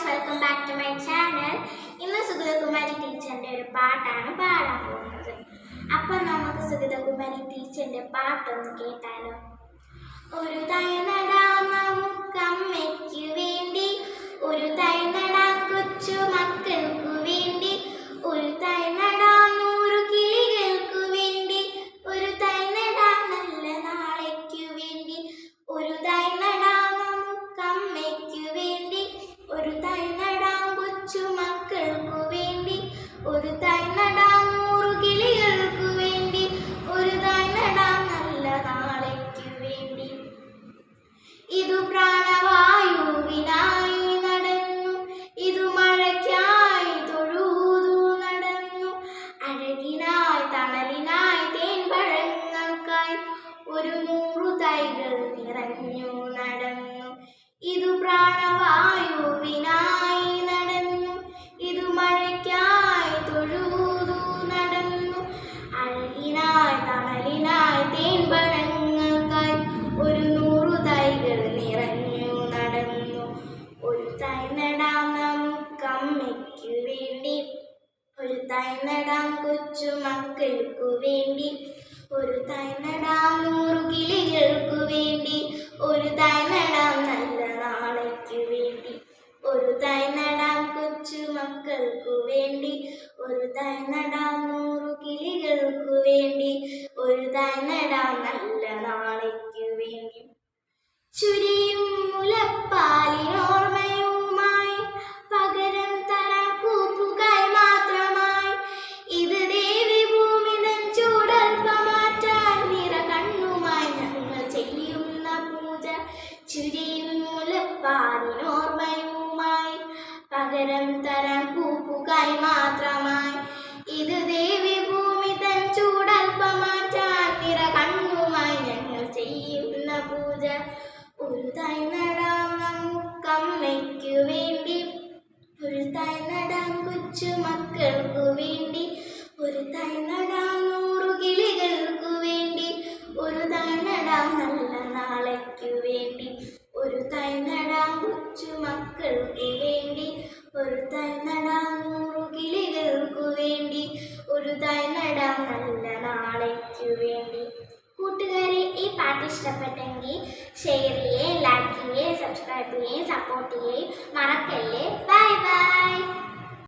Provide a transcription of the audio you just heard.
Welcome back to my channel. ഇന്ന് സുഗതകുമാരി ടീച്ചറിന്റെ ഒരു പാട്ടാണ് പാടാൻ പോകുന്നത്. അപ്പം നമുക്ക് സുഗതകുമാരി ടീച്ചറിന്റെ പാട്ടൊന്ന് കേട്ടാലോ. ഒരു തൈ നടാം നമുക്കമ്മയ്ക്ക് വേണ്ടി, ഒരു തൈ നടാം കൊച്ചു മക്കൾക്കു വേണ്ടി, ഒരു തൈ നടാം 100 കിളികൾക്കു വേണ്ടി, ഒരു തൈ നടാം നല്ല നാളേക്കു വേണ്ടി, ഒരു തൈ നടാം നമുക്കമ്മയ്ക്ക് വേണ്ടി, ഒരു തൈ നടാം കൊച്ചു മക്കൾക്കു വേണ്ടി, ഒരു തൈ നടാം 100 കിളികൾക്കു വേണ്ടി, ഒരു തൈ നടാം നല്ല നാളേക്കു വേണ്ടി. ഇതു പ്രാണവായുവിനായി നടന്നു, ഇതു മഴയ്ക്കായി തൊഴുതു നടന്നു, അഴകിനായി തണലിനായി തേൻപഴങ്ങൾക്കായി ഒരു 100 തൈകൾ നിറഞ്ഞു നടന്നു. ഇതു പ്രാണവായുവിനായി നടന്നു, ഇതു മഴയ്ക്കായി തൊഴുതു നടന്നു, അഴകിനായി തണലിനായി തേൻപഴങ്ങൾക്കായി ഒരു 100 തൈകൾ നിറഞ്ഞു നടന്നു. ഒരു തൈ നടാം നമുക്കമ്മയ്ക്കു വേണ്ടി, ഒരു തൈ നടാം കൊച്ചു മക്കൾക്കു വേണ്ടി, ഒരു തൈ നടാം 100 കിളികൾക്കു വേണ്ടി, ഒരു തൈ നടാം നല്ല നാളേക്കു വേണ്ടി, ഒരു തൈ നടാം കൊച്ചു മക്കൾക്കു വേണ്ടി, ഒരു തൈ നടാം 100 കിളികൾക്കു വേണ്ടി, ഒരു തൈ നടാം നല്ല നാളേക്കു വേണ്ടി. ചുരിയും മുലപ്പാലിനോർമ്മയുമായി പകരം തരാൻ കൂപ്പുകായി മാത്രമായി, ഇത് ദേവി ഭൂമി തൻ ചൂടൽപ്പം മാറ്റാൻ നിറ കണ്ണുമായി ഞങ്ങൾ ചെയ്യുന്ന പൂജ. ചുരിയും മുലപ്പാലിനോർമ്മയുമായി പകരം തരാൻ കൂപ്പുകായി മാത്രമായി, ഇത് ദേവി ഭൂമി തൻ ചൂടൽപ്പം മാറ്റാൻ നിറ കണ്ണുമായി ഞങ്ങൾ ചെയ്യുന്ന പൂജ. ഒരു തൈ നടാം നമുക്കമ്മയ്ക്കു വേണ്ടി, ഒരു തൈ നടാം കൊച്ചു മക്കൾക്കു വേണ്ടി, ഒരു തൈ നടാം 100 കിളികൾക്കു വേണ്ടി, ഒരു തൈ നടാം നല്ല നാളേക്കു വേണ്ടി, ഒരു തൈ നടാം കൊച്ചു മക്കൾക്കു വേണ്ടി, ഒരു തൈ നടാം 100 കിളികൾക്കു വേണ്ടി, ഒരു തൈ നടാം നല്ല നാളേക്കു വേണ്ടി. കൂട്ടുകാരെ, ഈ പാട്ട് ഇഷ്ടപ്പെട്ടെങ്കിൽ ഷെയർ ചെയ്യുകയും ലൈക്ക് ചെയ്യുകയും സബ്സ്ക്രൈബ് ചെയ്യുകയും സപ്പോർട്ട് ചെയ്യുകയും മറക്കല്ലേ. Bye bye.